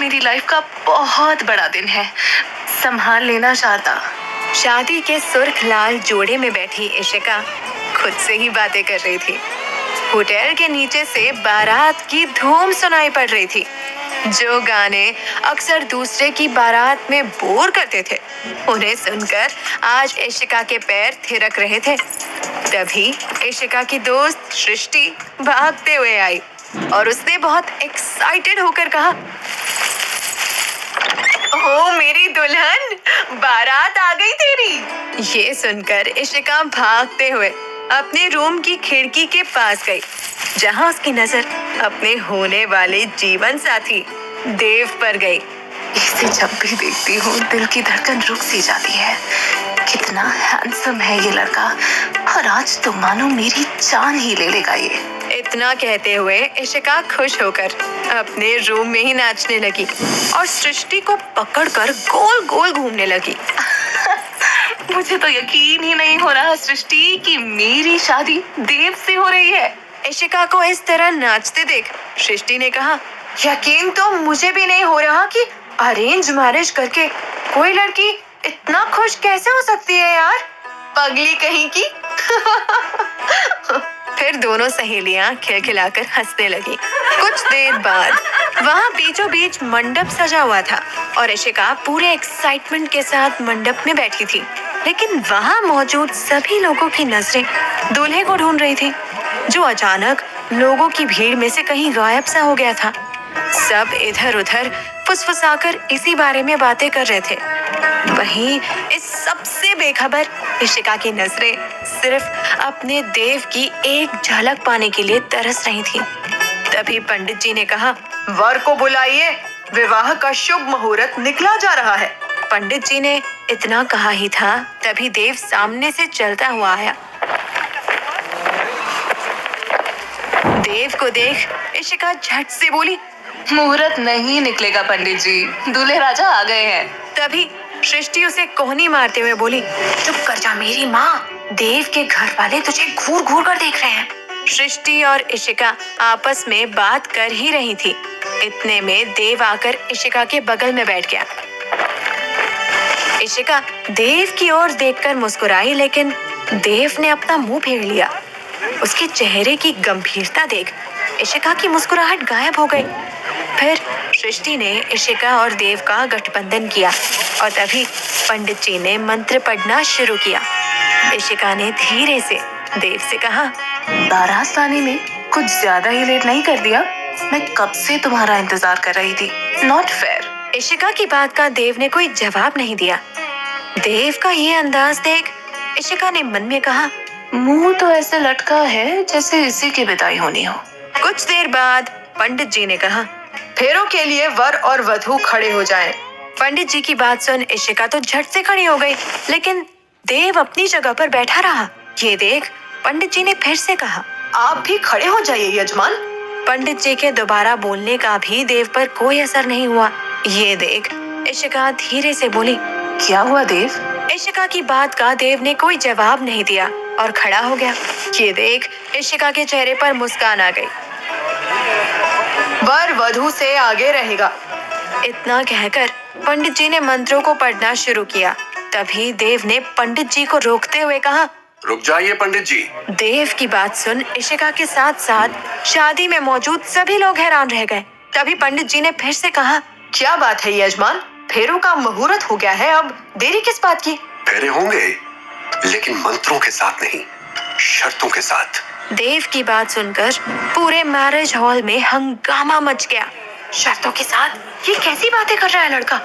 मेरी लाइफ का बहुत बड़ा दिन है, संभाल लेना शारदा। शादी के सुर्ख लाल जोड़े में बैठी इशिका खुद से ही बातें कर रही थी। होटल के नीचे से बारात की धूम सुनाई पड़ रही थी। जो गाने अक्सर दूसरे की बारात में बोर करते थे, उन्हें सुनकर आज इशिका के पैर थिरक रहे थे। तभी इशिका की दोस्त सृष्टि भागते हुए आई और उसने बहुत एक्साइटेड होकर कहा, ओ मेरी दुल्हन, बारात आ गई तेरी। ये सुनकर इशिका भागते हुए अपने रूम की खिड़की के पास गई, जहां उसकी नजर अपने होने वाले जीवन साथी देव पर गई। इसे जब भी देखती हूँ दिल की धड़कन रुक सी जाती है। कितना हैंडसम है ये लड़का, और आज तो मानो मेरी जान ही ले लेगा ये। इतना कहते हुए इशिका खुश होकर अपने रूम में ही नाचने लगी और सृष्टि को पकड़कर गोल गोल घूमने लगी। मुझे तो यकीन ही नहीं हो रहा सृष्टि कि मेरी शादी देव से हो रही है। इशिका को इस तरह नाचते देख सृष्टि ने कहा, यकीन तो मुझे भी नहीं हो रहा कि अरेंज मैरिज करके कोई लड़की इतना खुश कैसे हो सकती है यार, पगली कहीं की। फिर दोनों सहेलियां खिलखिलाकर हंसने लगी। कुछ देर बाद वहाँ बीचों बीच मंडप सजा हुआ था और इशिका पूरे एक्साइटमेंट के साथ मंडप में बैठी थी। लेकिन वहाँ मौजूद सभी लोगों की नजरें दूल्हे को ढूंढ रही थी, जो अचानक लोगों की भीड़ में से कहीं गायब सा हो गया था। सब इधर उधर फुसफुसाकर इसी बारे में बातें कर रहे थे। वहीं इस सबसे बेखबर इशिका की नजरें सिर्फ अपने देव की एक झलक पाने के लिए तरस रही थी। तभी पंडित जी ने कहा, वर को बुलाइए, विवाह का शुभ मुहूर्त निकला जा रहा है। पंडित जी ने इतना कहा ही था, तभी देव सामने से चलता हुआ आया। देव को देख इशिका झट से बोली, मुहूर्त नहीं निकलेगा पंडित जी, दूल्हे राजा आ गए हैं। तभी सृष्टि उसे कोहनी मारते हुए बोली, चुप कर जा मेरी माँ, देव के घर वाले तुझे घूर घूर कर देख रहे हैं। सृष्टि और इशिका आपस में बात कर ही रही थी। इतने में देव आकर इशिका के बगल में बैठ गया। इशिका देव की ओर देखकर मुस्कुराई, लेकिन देव ने अपना मुंह फेर लिया। उसके चेहरे की गंभीरता देख इशिका की मुस्कुराहट गायब हो गई। फिर सृष्टि ने इशिका और देव का गठबंधन किया और तभी पंडित जी ने मंत्र पढ़ना शुरू किया। इशिका ने धीरे से देव से कहा, बारात आने में कुछ ज्यादा ही लेट नहीं कर दिया? मैं कब से तुम्हारा इंतजार कर रही थी। Not fair. इशिका की बात का देव ने कोई जवाब नहीं दिया। देव का ये अंदाज देख इशिका ने मन में कहा, मुंह तो ऐसे लटका है जैसे इसी की विदाई होनी हो। कुछ देर बाद पंडित जी ने कहा, फेरों के लिए वर और वधू खड़े हो जाएं। पंडित जी की बात सुन इशिका तो झट से खड़ी हो गई, लेकिन देव अपनी जगह पर बैठा रहा। ये देख पंडित जी ने फिर से कहा, आप भी खड़े हो जाइए यजमान। पंडित जी के दोबारा बोलने का भी देव पर कोई असर नहीं हुआ। ये देख इशिका धीरे से बोली, क्या हुआ देव? इशिका की बात का देव ने कोई जवाब नहीं दिया और खड़ा हो गया। ये देख इशिका के चेहरे पर मुस्कान आ गई। वर वधू से आगे रहेगा। इतना कहकर पंडित जी ने मंत्रों को पढ़ना शुरू किया। तभी देव ने पंडित जी को रोकते हुए कहा, रुक जाइए पंडित जी। देव की बात सुन इशिका के साथ साथ शादी में मौजूद सभी लोग हैरान रह गए। तभी पंडित जी ने फिर से कहा, क्या बात है यजमान, फेरों का मुहूर्त हो गया है, अब देरी किस बात की? फेरे होंगे, लेकिन मंत्रों के साथ नहीं, शर्तों के साथ। देव की बात सुनकर पूरे मैरिज हॉल में हंगामा मच गया। शर्तों के साथ? ये कैसी बातें कर रहा है लड़का?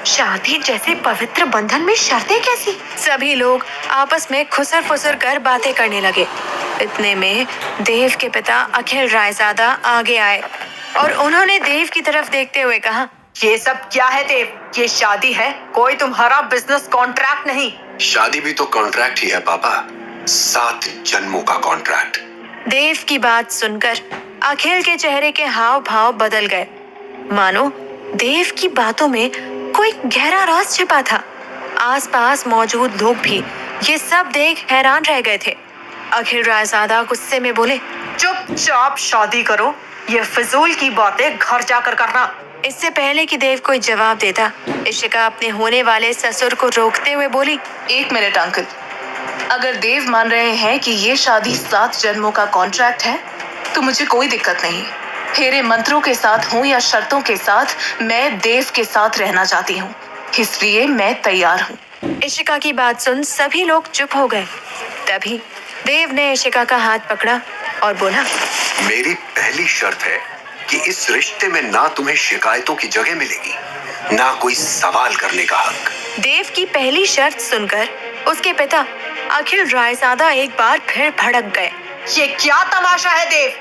शादी जैसे पवित्र बंधन में शर्तें कैसी? सभी लोग आपस में खुसर फुसर कर बातें करने लगे। इतने में देव के पिता अखिल रायजादा आगे आए और उन्होंने देव की तरफ देखते हुए कहा, ये सब क्या है देव? ये शादी है, कोई तुम्हारा बिजनेस कॉन्ट्रैक्ट नहीं। शादी भी तो कॉन्ट्रैक्ट ही है पापा, 7 जन्मों का कॉन्ट्रैक्ट। देव की बात सुनकर अखिल के चेहरे के हाव भाव बदल गए, मानो देव की बातों में कोई गहरा राज छिपा था। आसपास मौजूद लोग भी ये सब देख हैरान रह गए थे। अखिल रायजादा गुस्से में बोले, चुपचाप शादी करो, ये फिजूल की बातें घर जाकर करना। इससे पहले कि देव कोई जवाब देता, इशिका अपने होने वाले ससुर को रोकते हुए बोली, 1 मिनट अंकल, अगर देव मान रहे हैं कि ये शादी 7 जन्मों का कॉन्ट्रैक्ट है तो मुझे कोई दिक्कत नहीं। फेरे मंत्रों के साथ हो या शर्तों के साथ, मैं देव के साथ रहना चाहती हूँ, इसलिए मैं तैयार हूँ। इशिका की बात सुन सभी लोग चुप हो गए। तभी देव ने इशिका का हाथ पकड़ा और बोला, मेरी पहली शर्त है कि इस रिश्ते में ना तुम्हें शिकायतों की जगह मिलेगी, ना कोई सवाल करने का हक। देव की पहली शर्त सुनकर उसके पिता अखिल रायजादा एक बार फिर भड़क गए। ये क्या तमाशा है देव?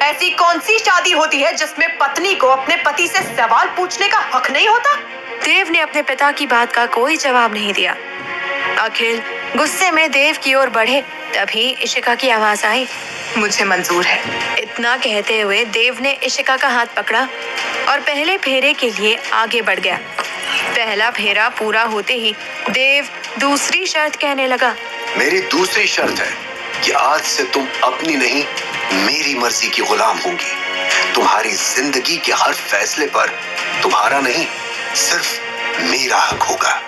ऐसी कौन सी शादी होती है जिसमें पत्नी को अपने पति से सवाल पूछने का हक नहीं होता? देव ने अपने पिता की बात का कोई जवाब नहीं दिया। अखिल गुस्से में देव की ओर बढ़े, तभी इशिका की आवाज आई, मुझे मंजूर है। इतना कहते हुए देव ने इशिका का हाथ पकड़ा और पहले फेरे के लिए आगे बढ़ गया। पहला फेरा पूरा होते ही देव दूसरी शर्त कहने लगा, मेरी दूसरी शर्त है कि आज से तुम अपनी नहीं, मेरी मर्जी की गुलाम होंगी। तुम्हारी जिंदगी के हर फैसले पर तुम्हारा नहीं, सिर्फ मेरा हक होगा।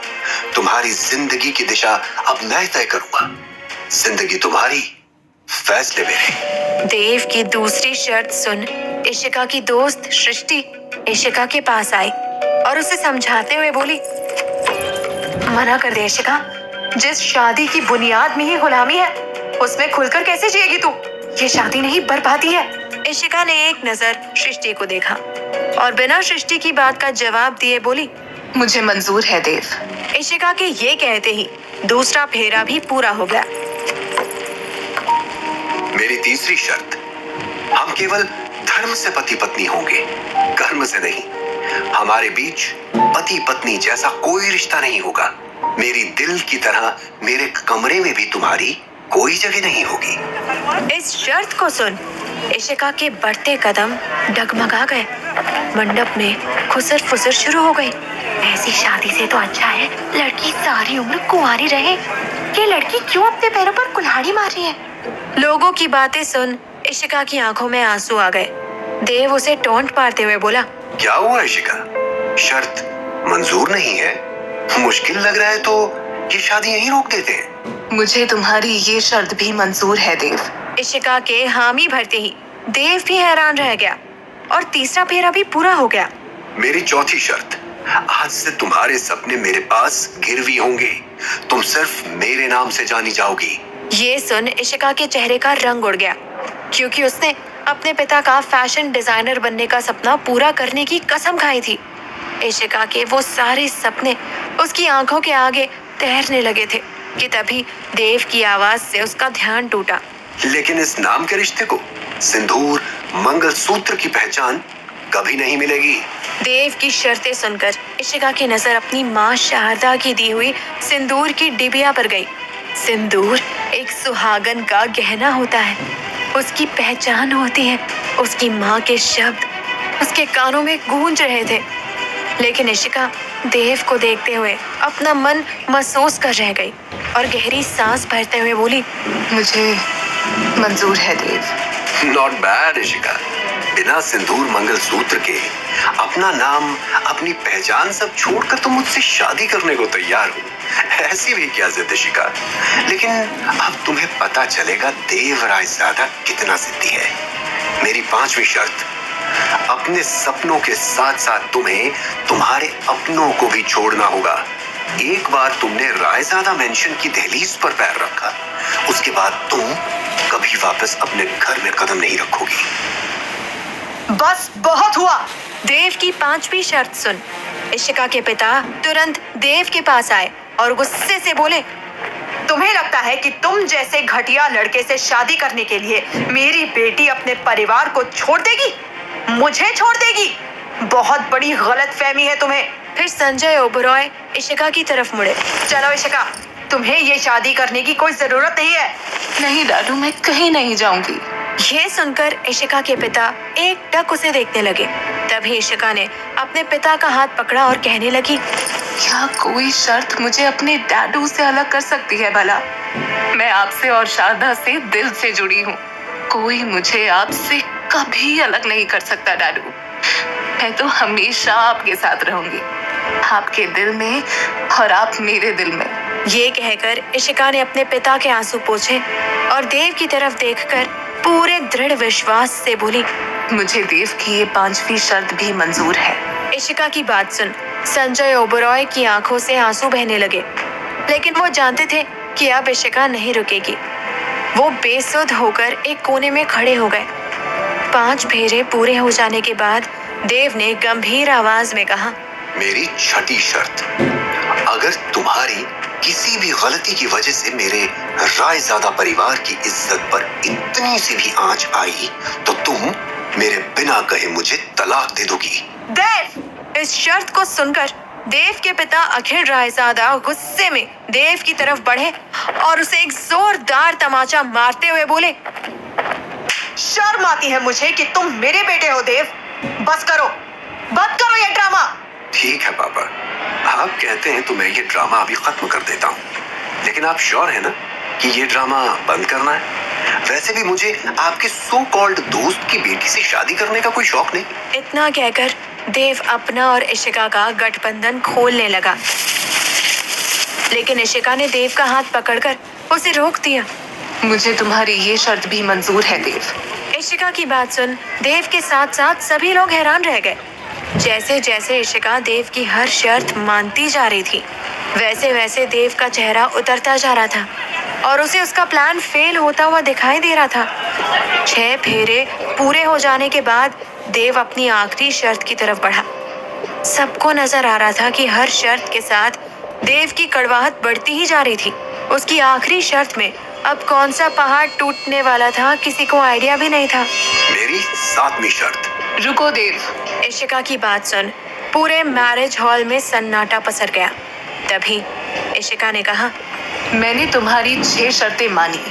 तुम्हारी जिंदगी की दिशा अब मैं तय करूंगा। जिंदगी तुम्हारी, फैसले मेरे। देव की दूसरी शर्त सुन इशिका की दोस्त सृष्टि इशिका के पास आई और उसे समझाते हुए बोली, मना कर दे इशिका, जिस शादी की बुनियाद में ही गुलामी है उसमें खुलकर कैसे जिएगी तू? ये शादी नहीं, बर्बादी है। इशिका ने एक नजर सृष्टि को देखा और बिना सृष्टि की बात का जवाब दिए बोली, मुझे मंजूर है देव। इशिका के ये कहते ही दूसरा फेरा भी पूरा हो गया। मेरी तीसरी शर्त, हम केवल धर्म से पति पत्नी होंगे, कर्म से नहीं। हमारे बीच पति पत्नी जैसा कोई रिश्ता नहीं होगा। मेरी दिल की तरह मेरे कमरे में भी तुम्हारी कोई जगह नहीं होगी। इस शर्त को सुन इशिका के बढ़ते कदम डगमगा गए। मंडप में खुसर फुसर शुरू हो गई। ऐसी शादी से तो अच्छा है लड़की सारी उम्र कुंवारी रहे। ये लड़की क्यों अपने पैरों पर कुल्हाड़ी मार रही है? लोगों की बातें सुन इशिका की आंखों में आंसू आ गए। देव उसे टोंट मारते हुए बोला, क्या हुआ इशिका? शर्त मंजूर नहीं है? मुश्किल लग रहा है तो ये शादी यहीं रोक देते हैं। मुझे तुम्हारी ये शर्त भी मंजूर है देव। इशिका के हामी भरते ही देव भी हैरान रह गया और तीसरा फेरा भी पूरा हो गया। मेरी चौथी शर्त, आज से तुम्हारे सपने मेरे पास गिरवी होंगे। तुम सिर्फ मेरे नाम से जानी जाओगी। ये सुन इशिका के चेहरे का रंग उड़ गया, क्योंकि उसने अपने पिता का फैशन डिजाइनर बनने का सपना पूरा करने की कसम खाई थी। इशिका के वो सारे सपने उसकी आंखों के आगे तैरने लगे थे कि तभी देव की आवाज से उसका ध्यान टूटा। लेकिन इस नाम के रिश्ते को सिंदूर, मंगलसूत्र की पहचान कभी नहीं मिलेगी। देव की शर्तें सुनकर इशिका की नजर अपनी माँ शारदा की दी हुई सिंदूर की डिबिया पर गई। सिंदूर एक सुहागन का गहना होता है, उसकी पहचान होती है। उसकी माँ के शब्द उसके कानों में गूंज रहे थे, लेकिन इशिका देव को देखते हुए अपना मन महसूस कर रह गई और गहरी सांस भरते हुए बोली, मुझे मंजूर है देव। Not bad Ishika. बिना सिंदूर मंगलसूत्र के अपना नाम, अपनी पहचान सब छोड़कर तुम मुझसे शादी करने को तैयार हो। ऐसी भी क्या जिद इशिका। लेकिन अब तुम्हें पता चलेगा देव रायजादा कितना जिद्दी है। मेरी पांचवी शर्त, अपने सपनों के साथ साथ तुम्हें तुम्हारे अपनों को भी छोड़ना होगा। एक बार तुमने रायजादा मेंशन की दहलीज पर पैर रखा, उसके बाद तुम कभी वापस अपने घर में कदम नहीं रखोगी। बस बहुत हुआ। देव की पांचवी शर्त सुन इशिका के पिता तुरंत देव के पास आए और गुस्से से बोले, तुम्हें लगता है कि तुम जैसे घटिया लड़के से शादी करने के लिए मेरी बेटी अपने परिवार को छोड़ देगी, मुझे छोड़ देगी? बहुत बड़ी गलतफहमी है तुम्हें। फिर संजय ओबरॉय इशिका की तरफ मुड़े। चलो इशिका, तुम्हें ये शादी करने की कोई जरूरत नहीं है। नहीं दादू, मैं कहीं नहीं जाऊंगी। ये सुनकर इशिका के पिता एकटक उसे देखने लगे। तभी इशिका ने अपने पिता का हाथ पकड़ा और कहने लगी, क्या कोई शर्त मुझे अपने डैडू से अलग कर सकती है भला? मैं आपसे और शारदा से दिल से जुड़ी हूँ। कोई मुझे आपसे कभी अलग नहीं कर सकता डैडू। मैं तो हमेशा आपके साथ रहूंगी, आपके दिल में और आप मेरे दिल में। ये कहकर इशिका ने अपने पिता के आंसू पोंछे और देव की तरफ देखकर पूरे दृढ़ विश्वास से बोली, मुझे देव की ये 5वीं शर्त भी मंजूर है। इशिका की बात सुन संजय ओबरॉय की आंखों से आंसू बहने लगे, लेकिन वो जानते थे कि अब इशिका नहीं रुकेगी। वो बेसुध होकर एक कोने में खड़े हो गए। 5 फेरे पूरे हो जाने के बाद देव ने गंभीर आवाज में कहा, मेरी छठी शर्त, अगर तुम्हारी किसी भी गलती की वजह से मेरे रायजादा परिवार की इज्जत पर इतनी सी भी आंच आई तो तुम मेरे बिना कहे मुझे तलाक दे दोगी। देव! इस शर्त को सुनकर देव के पिता अखिल रायजादा गुस्से में देव की तरफ बढ़े और उसे एक जोरदार तमाचा मारते हुए बोले, शर्म आती है मुझे कि तुम मेरे बेटे हो देव। बस करो, बंद करो ये ड्रामा। ठीक है पापा, आप कहते हैं तो मैं ये ड्रामा अभी खत्म कर देता हूँ, लेकिन आप श्योर है ना कि ये ड्रामा बंद करना है? वैसे भी मुझे आपके सो कॉल्ड दोस्त की बेटी से शादी करने का कोई शौक नहीं। इतना कहकर देव अपना और इशिका का गठबंधन खोलने लगा, लेकिन इशिका ने देव का हाथ पकड़कर उसे रोक दिया। मुझे तुम्हारी ये शर्त भी मंजूर है देव। इशिका की बात सुन देव के साथ साथ सभी लोग हैरान रह गए। जैसे जैसे इशिका देव की हर शर्त मानती जा रही थी, वैसे वैसे देव का चेहरा उतरता जा रहा था और उसे उसका प्लान फेल होता हुआ दिखाई दे रहा था। 6 फेरे पूरे हो जाने के बाद देव अपनी आखिरी शर्त की तरफ बढ़ा। सबको नजर आ रहा था कि हर शर्त के साथ देव की कड़वाहट बढ़ती ही जा रही थी। उसकी आखिरी शर्त में अब कौन सा पहाड़ टूटने वाला था किसी को आइडिया भी नहीं था। मेरी 7वीं शर्त। रुको देव। इशिका की बात सुन पूरे मैरिज हॉल में सन्नाटा पसर गया। तभी इशिका ने कहा, मैंने तुम्हारी 6 शर्तें मानी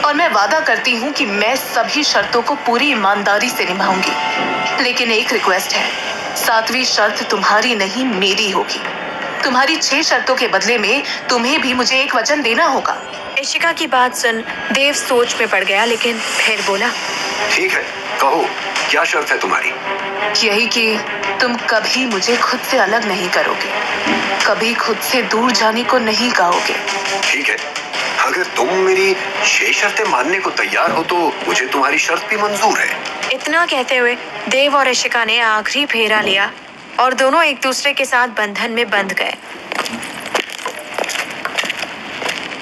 और मैं वादा करती हूँ कि मैं सभी शर्तों को पूरी ईमानदारी से निभाऊंगी, लेकिन एक रिक्वेस्ट है, 7वीं शर्त तुम्हारी नहीं मेरी होगी। तुम्हारी 6 शर्तों के बदले में तुम्हें भी मुझे एक वचन देना होगा। इशिका की बात सुन देव सोच में पड़ गया, लेकिन फिर बोला, ठीक है, कहो क्या शर्त है तुम्हारी? यही कि तुम कभी मुझे खुद से अलग नहीं करोगे, कभी खुद से दूर जाने को नहीं कहोगे। ठीक है, अगर तुम मेरी 6 शर्तें मानने को तैयार हो तो मुझे तुम्हारी शर्त भी मंजूर है। इतना कहते हुए देव और इशिका ने आखिरी फेरा लिया और दोनों एक दूसरे के साथ बंधन में बंध गए।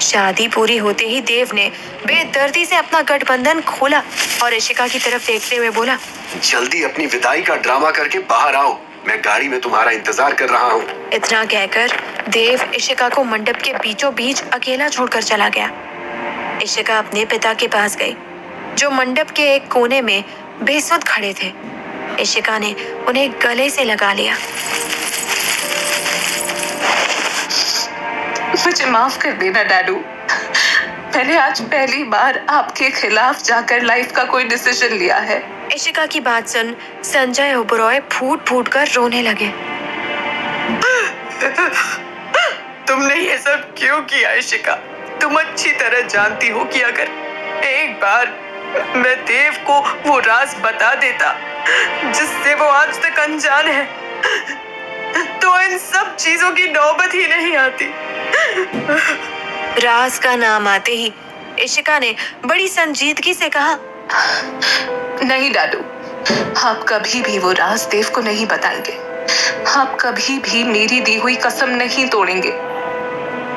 शादी पूरी होते ही देव ने बेदर्दी से अपना गठबंधन खोला और इशिका की तरफ देखते हुए बोला, जल्दी अपनी विदाई का ड्रामा करके बाहर आओ, मैं गाड़ी में तुम्हारा इंतजार कर रहा हूँ। इतना कहकर देव इशिका को मंडप के बीचों बीच अकेला छोड़कर चला गया। इशिका अपने पिता के पास गई, जो मंडप के एक कोने में बेसुध खड़े थे। इशिका ने उन्हें गले से लगा लिया। मुझे माफ कर देना डैडू, मैंने आज पहली बार आपके खिलाफ जाकर लाइफ का कोई डिसीजन लिया है। इशिका की बात सुन संजय ओबरॉय फूट फूट कर रोने लगे। तुमने ये सब क्यों किया इशिका? तुम अच्छी तरह जानती हो कि अगर एक बार मैं देव को वो राज बता देता जिससे वो आज तक अनजान है, तो इन सब चीजों की नौबत ही नहीं आती। राज का नाम आते ही इशिका ने बड़ी संजीदगी से कहा, नहीं डैडू, आप कभी भी वो राज देव को नहीं बताएंगे। आप कभी भी मेरी दी हुई कसम नहीं तोड़ेंगे।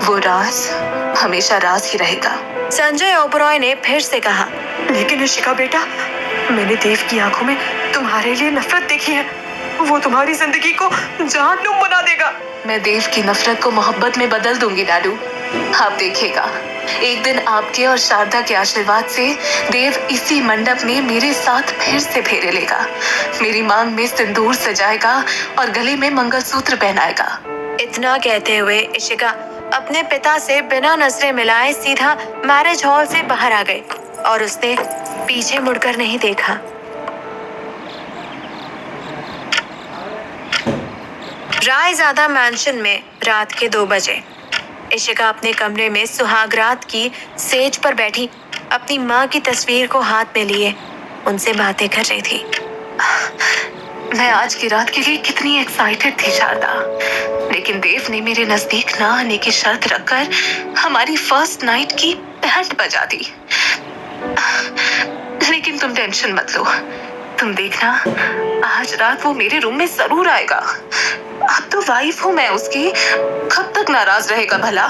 वो राज हमेशा राज ही रहेगा। संजय ओबरॉय ने फिर से कहा, लेकिन इशिका बेटा, मैंने देव की आंखों में तुम्हारे लिए नफरत देखी है। वो तुम्हारी जिंदगी को जहन्नुम बना देगा। मैं देव की नफरत को मोहब्बत में बदल दूंगी डैडू। आप देखिएगा, एक दिन आपके और शारदा के आशीर्वाद से देव इसी मंडप में मेरे साथ फिर से फेरे लेगा, मेरी मांग में सिंदूर सजाएगा और गले में मंगलसूत्र पहनाएगा। इतना कहते हुए इशिका अपने पिता से बिना नजरें मिलाए सीधा मैरिज हॉल से बाहर आ गई और उसने पीछे मुड़कर नहीं देखा। रायजादा मैंशन में रात के 2 बजे इशिका अपने कमरे में सुहागरात की सेज पर बैठी अपनी माँ की तस्वीर को हाथ में लिए उनसे बातें कर रही थी। मैं आज की रात के लिए कितनी एक्साइटेड थी शारदा, लेकिन देव ने मेरे नजदीक ना आने की शर्त रखकर हमारी फर्स्ट नाइट की बैंड बजा दी। लेकिन तुम टेंशन मत लो, तुम देखना आज रात वो मेरे रूम में जरूर आएगा। अब तो वाइफ हूँ मैं उसकी, कब तक नाराज रहेगा भला।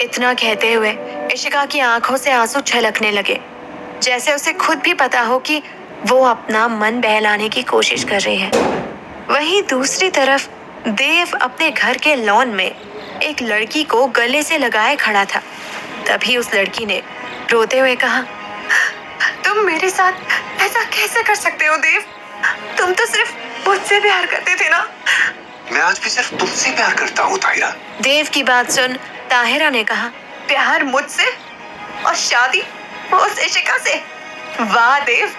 इतना कहते हुए इशिका की आंखों से आंसू छलकने लगे, जैसे उसे खुद भी पता हो कि वो अपना मन बहलाने की कोशिश कर रही है। वहीं दूसरी तरफ देव अपने घर के लॉन में एक लड़की को गले से लगाए खड़ा था। तभी उस लड़की ने रोते हुए कहा, तुम मेरे साथ ऐसा कैसे कर सकते हो देव? तुम तो सिर्फ मुझसे प्यार करते थे ना। मैं आज भी सिर्फ तुमसे प्यार करता हूँ ताहिरा। देव की बात सुन ताहिरा ने कहा, प्यार मुझसे और शादी उस इशिका से? वाह देव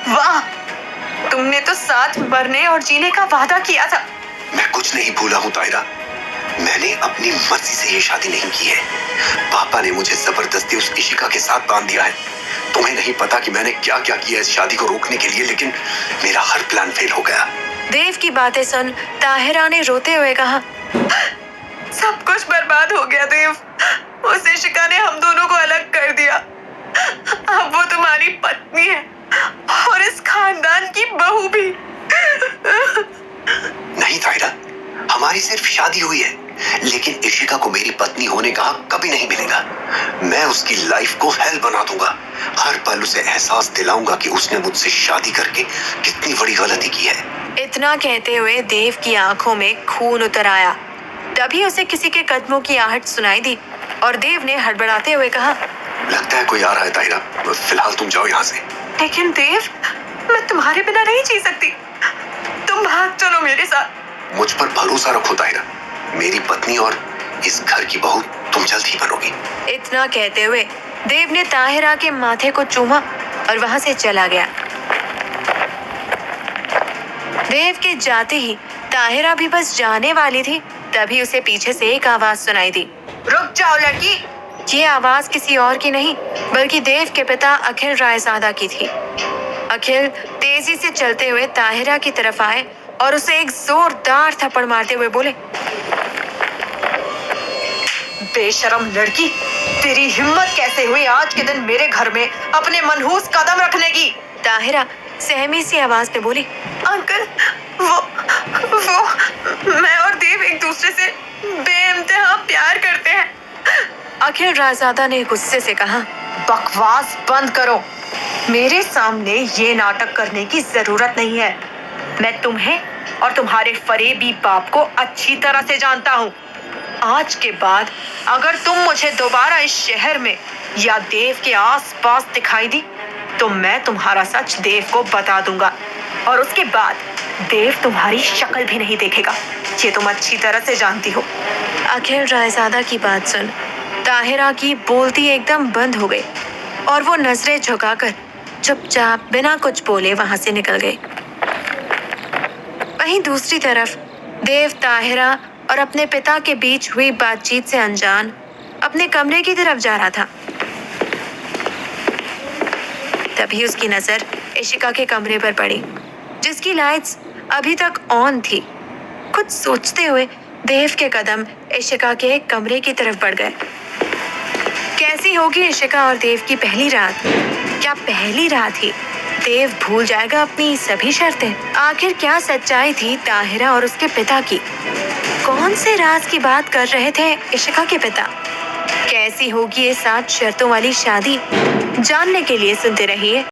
वाह, तुमने तो साथ मरने और जीने का वादा किया था। मैं कुछ नहीं भूला हूँ ताहिरा, मैंने अपनी मर्जी से ये शादी नहीं की है। पापा ने मुझे जबरदस्ती उस इशिका के साथ बांध दिया है। तुम्हें नहीं पता कि मैंने क्या क्या किया इस शादी को रोकने के लिए, लेकिन मेरा हर प्लान फेल हो गया। देव की बातें सुन ताहिरा ने रोते हुए कहा, सब कुछ बर्बाद हो गया देव। उस इशिका ने हम दोनों को अलग कर दिया। अब वो तुम्हारी पत्नी है और इस खानदान की बहू भी। नहीं ताहिरा, हमारी सिर्फ शादी हुई है, लेकिन इशिका को मेरी पत्नी होने का हक कभी नहीं मिलेगा। मैं उसकी लाइफ को हेल बना दूंगा। हर पल उसे एहसास दिलाऊंगा कि उसने मुझसे शादी करके कितनी बड़ी गलती की है। इतना कहते हुए देव की आंखों में खून उतर आया। तभी उसे किसी के कदमों की आहट सुनाई दी और देव ने हड़बड़ाते हुए कहा, लगता है कोई आ रहा है ताहिरा, फिलहाल तुम जाओ यहाँ से। लेकिन देव, मैं तुम्हारे बिना नहीं जी सकती। तुम भाग चलो मेरे साथ। मुझ पर भरोसा रखो ताहिरा, मेरी पत्नी और इस घर की बहू तुम जल्द ही बनोगी। इतना कहते हुए देव ने ताहिरा के माथे को चूमा और वहां से चला गया। देव के जाते ही ताहिरा भी बस जाने वाली थी, तभी उसे पीछे से एक आवाज सुनाई दी। रुक जाओ लड़की। ये आवाज किसी और की नहीं बल्कि देव के पिता अखिल रायजादा की थी। अखिल तेजी से चलते हुए ताहिरा की तरफ आए और उसे एक जोरदार थप्पड़ मारते हुए बोले, बेशरम लड़की, तेरी हिम्मत कैसे हुई आज के दिन मेरे घर में अपने मनहूस कदम रखने की? ताहिरा सहमी सी आवाज में बोली, अंकल, वो मैं और देव एक दूसरे से बेइंतहा प्यार करते हैं। अखिल रायजादा ने गुस्से से कहा, बकवास बंद करो। मेरे सामने ये नाटक करने की जरूरत नहीं है। मैं तुम्हें और तुम्हारे फरेबी बाप को अच्छी तरह से जानता हूँ। आज के बाद अगर तुम मुझे दोबारा इस शहर में या देव के आसपास दिखाई दी तो मैं तुम्हारा सच देव को बता दूंगा और उसके बाद देव तुम्हारी शक्ल भी नहीं देखेगा। ये तुम अच्छी तरह से जानती हो। अखिल रायजादा की बात सुन ताहिरा की बोलती एकदम बंद हो गई और वो नजरें झुकाकर चुपचाप बिना कुछ बोले वहां से निकल गई। वहीं दूसरी तरफ देव ताहिरा और अपने पिता के बीच हुई बातचीत से अनजान अपने कमरे की तरफ जा रहा था। तभी उसकी नजर इशिका के कमरे पर पड़ी, जिसकी लाइट्स अभी तक ऑन थी। कुछ सोचते हुए देव के कदम इशिका के कमरे की तरफ बढ़ गए। कैसी होगी इशिका और देव की पहली रात? क्या पहली रात ही देव भूल जाएगा अपनी सभी शर्तें? आखिर क्या सच्चाई थी ताहिरा और उसके पिता की? कौन से राज की बात कर रहे थे इशिका के पिता? कैसी होगी ये 7 शर्तों वाली शादी? जानने के लिए सुनते रहिए